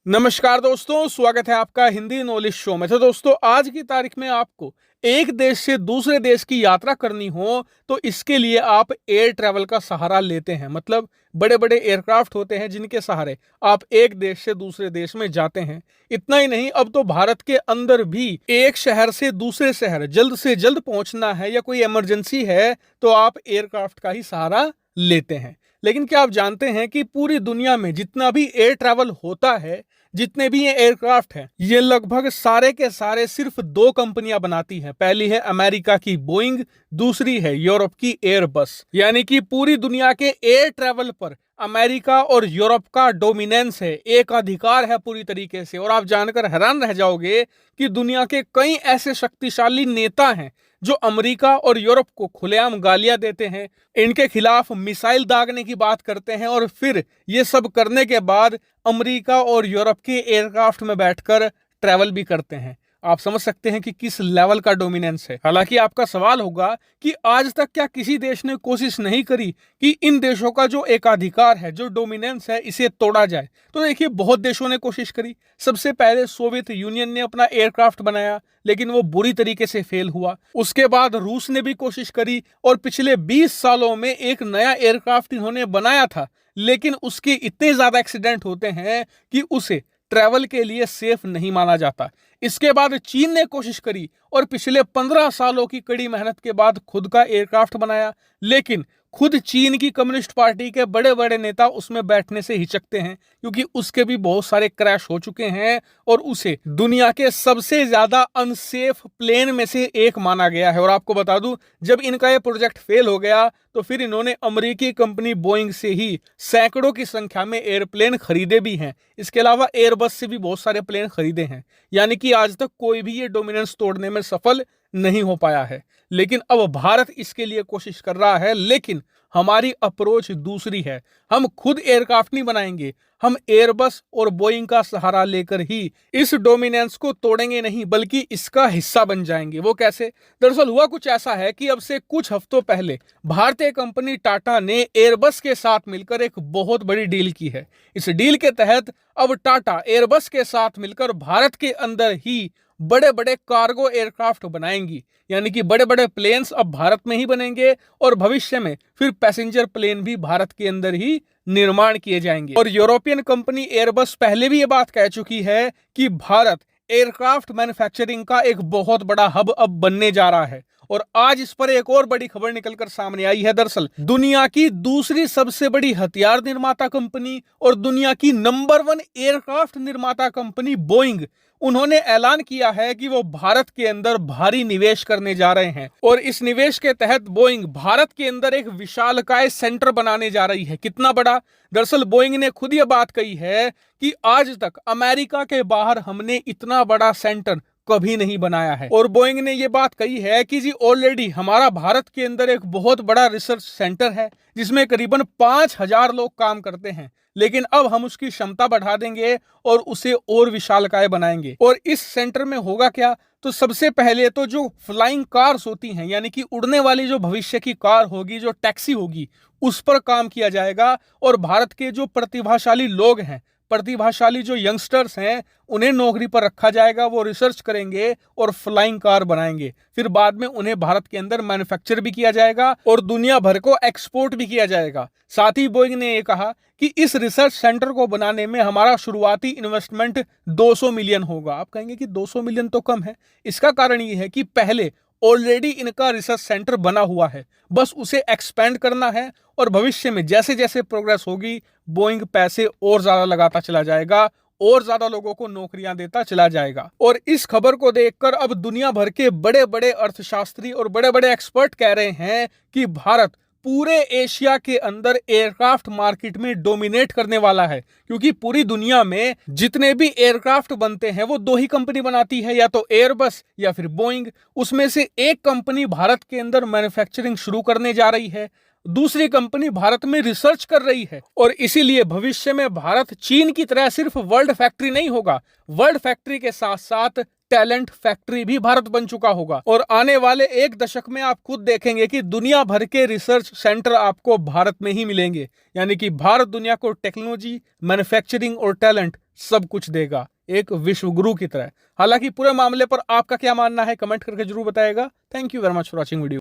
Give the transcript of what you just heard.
नमस्कार दोस्तों, स्वागत है आपका हिंदी नॉलेज शो में। तो दोस्तों, आज की तारीख में आपको एक देश से दूसरे देश की यात्रा करनी हो तो इसके लिए आप एयर ट्रैवल का सहारा लेते हैं। मतलब बड़े बड़े एयरक्राफ्ट होते हैं जिनके सहारे आप एक देश से दूसरे देश में जाते हैं। इतना ही नहीं, अब तो भारत के अंदर भी एक शहर से दूसरे शहर जल्द से जल्द पहुंचना है या कोई इमरजेंसी है तो आप एयरक्राफ्ट का ही सहारा लेते हैं। लेकिन क्या आप जानते हैं कि पूरी दुनिया में जितना भी एयर ट्रैवल होता है, जितने भी ये एयरक्राफ्ट हैं, ये लगभग सारे के सारे सिर्फ दो कंपनियां बनाती हैं। पहली है अमेरिका की बोइंग, दूसरी है यूरोप की एयरबस। यानी कि पूरी दुनिया के एयर ट्रैवल पर अमेरिका और यूरोप का डोमिनेंस है, एक अधिकार है पूरी तरीके से। और आप जानकर हैरान रह जाओगे कि दुनिया के कई ऐसे शक्तिशाली नेता हैं जो अमेरिका और यूरोप को खुलेआम गालियां देते हैं, इनके खिलाफ मिसाइल दागने की बात करते हैं और फिर ये सब करने के बाद अमेरिका और यूरोप के एयरक्राफ्ट में बैठकर ट्रैवल भी करते हैं। आप समझ सकते हैं कि किस लेवल का डोमिनेंस है। हालांकि आपका सवाल होगा कि आज तक क्या किसी देश ने कोशिश नहीं करी कि इन देशों का जो एकाधिकार है, जो डोमिनेंस है, इसे तोड़ा जाए। तो देखिए, बहुत देशों ने कोशिश करी। सबसे पहले सोवियत यूनियन ने अपना एयरक्राफ्ट बनाया, लेकिन वो बुरी तरीके से फेल हुआ। उसके बाद रूस ने भी कोशिश करी और पिछले 20 सालों में एक नया एयरक्राफ्ट इन्होंने बनाया था, लेकिन उसके इतने ज्यादा एक्सीडेंट होते हैं कि उसे ट्रैवल के लिए सेफ नहीं माना जाता। इसके बाद चीन ने कोशिश करी और पिछले 15 सालों की कड़ी मेहनत के बाद खुद का एयरक्राफ्ट बनाया, लेकिन खुद चीन की कम्युनिस्ट पार्टी के बड़े बड़े नेता उसमें बैठने से हिचकते हैं क्योंकि उसके भी बहुत सारे क्रैश हो चुके हैं और उसे दुनिया के सबसे ज्यादा अनसेफ प्लेन में से एक माना गया है। और आपको बता दूं, जब इनका ये प्रोजेक्ट फेल हो गया तो फिर इन्होंने अमेरिकी कंपनी बोइंग से ही सैकड़ों की संख्या में एयरप्लेन खरीदे भी हैं। इसके अलावा एयरबस से भी बहुत सारे प्लेन खरीदे हैं। यानी कि आज तक कोई भी ये डोमिनेंस तोड़ने में सफल नहीं हो पाया है। लेकिन अब भारत इसके लिए कोशिश कर रहा है, लेकिन हमारी अप्रोच दूसरी है। हम खुद एयरक्राफ्ट नहीं बनाएंगे, हम एयरबस और बोइंग का सहारा लेकर ही इस डोमिनेंस को तोड़ेंगे नहीं, बल्कि इसका हिस्सा बन जाएंगे। वो कैसे? दरअसल हुआ कुछ ऐसा है कि अब से कुछ हफ्तों पहले भारतीय कंपनी टाटा ने एयरबस के साथ मिलकर एक बहुत बड़ी डील की है। इस डील के तहत अब टाटा एयरबस के साथ मिलकर भारत के अंदर ही बड़े बड़े कार्गो एयरक्राफ्ट बनाएंगी। यानी कि बड़े बड़े प्लेन्स अब भारत में ही बनेंगे और भविष्य में फिर पैसेंजर प्लेन भी भारत के अंदर ही निर्माण किए जाएंगे। और यूरोपियन कंपनी एयरबस पहले भी ये बात कह चुकी है कि भारत एयरक्राफ्ट मैन्युफैक्चरिंग का एक बहुत बड़ा हब अब बनने जा रहा है। और आज इस पर एक और बड़ी खबर निकलकर सामने आई है। दरअसल दुनिया की दूसरी सबसे बड़ी हथियार निर्माता कंपनी और दुनिया की नंबर 1 एयरक्राफ्ट निर्माता कंपनी बोइंग, उन्होंने ऐलान किया है कि वो भारत के अंदर भारी निवेश करने जा रहे हैं। और इस निवेश के तहत बोइंग भारत के अंदर एक विशालकाय सेंटर बनाने जा रही है। कितना बड़ा? दरअसल बोइंग ने खुद ये बात कही है कि आज तक अमेरिका के बाहर हमने इतना बड़ा सेंटर कभी नहीं बनाया है। और बोइंग ने ये बात कही है कि जी ऑलरेडी हमारा भारत के अंदर एक बहुत बड़ा रिसर्च सेंटर है जिसमें करीबन 5000 लोग काम करते हैं, लेकिन अब हम उसकी क्षमता बढ़ा देंगे और उसे और विशालकाय बनाएंगे। और इस सेंटर में होगा क्या? तो सबसे पहले तो जो फ्लाइंग कार्स होती हैं, यानी कि उड़ने वाली जो भविष्य की कार होगी, जो टैक्सी होगी, उस पर काम किया जाएगा। और भारत के जो प्रतिभाशाली लोग हैं, प्रतिभाशाली जो यंगस्टर्स हैं, उन्हें नौकरी पर रखा जाएगा। वो रिसर्च करेंगे और फ्लाइंग कार बनाएंगे। फिर बाद में उन्हें भारत के अंदर मैन्युफैक्चर भी किया जाएगा और दुनिया भर को एक्सपोर्ट भी किया जाएगा। साथ ही बोइंग ने यह कहा कि इस रिसर्च सेंटर को बनाने में हमारा शुरुआती इन्वेस्टमेंट 200 मिलियन होगा। आप कहेंगे कि 200 मिलियन तो कम है। इसका कारण ये है कि पहले ऑलरेडी इनका रिसर्च सेंटर बना हुआ है, बस उसे एक्सपेंड करना है। और भविष्य में जैसे जैसे प्रोग्रेस होगी, बोइंग पैसे और ज्यादा लगाता चला जाएगा और ज्यादा लोगों को नौकरियां देता चला जाएगा। और इस खबर को देखकर अब दुनिया भर के बड़े बड़े अर्थशास्त्री और बड़े बड़े एक्सपर्ट कह रहे हैं कि भारत पूरे एशिया के अंदर एयरक्राफ्ट मार्केट में डोमिनेट करने वाला है। क्योंकि पूरी दुनिया में जितने भी एयरक्राफ्ट बनते हैं वो दो ही कंपनी बनाती है, या तो एयरबस या फिर बोइंग। उसमें से एक कंपनी भारत के अंदर मैन्युफैक्चरिंग शुरू करने जा रही है। दूसरी कंपनी भारत में रिसर्च कर रही है। और इसीलिए भविष्य में भारत चीन की तरह सिर्फ वर्ल्ड फैक्ट्री नहीं होगा, वर्ल्ड फैक्ट्री के साथ साथ टैलेंट फैक्ट्री भी भारत बन चुका होगा। और आने वाले एक दशक में आप खुद देखेंगे कि दुनिया भर के रिसर्च सेंटर आपको भारत में ही मिलेंगे। यानी कि भारत दुनिया को टेक्नोलॉजी, मैन्युफैक्चरिंग और टैलेंट सब कुछ देगा, एक विश्व गुरु की तरह। हालांकि पूरे मामले पर आपका क्या मानना है, कमेंट करके जरूर बताएगा। Thank you very much for watching video.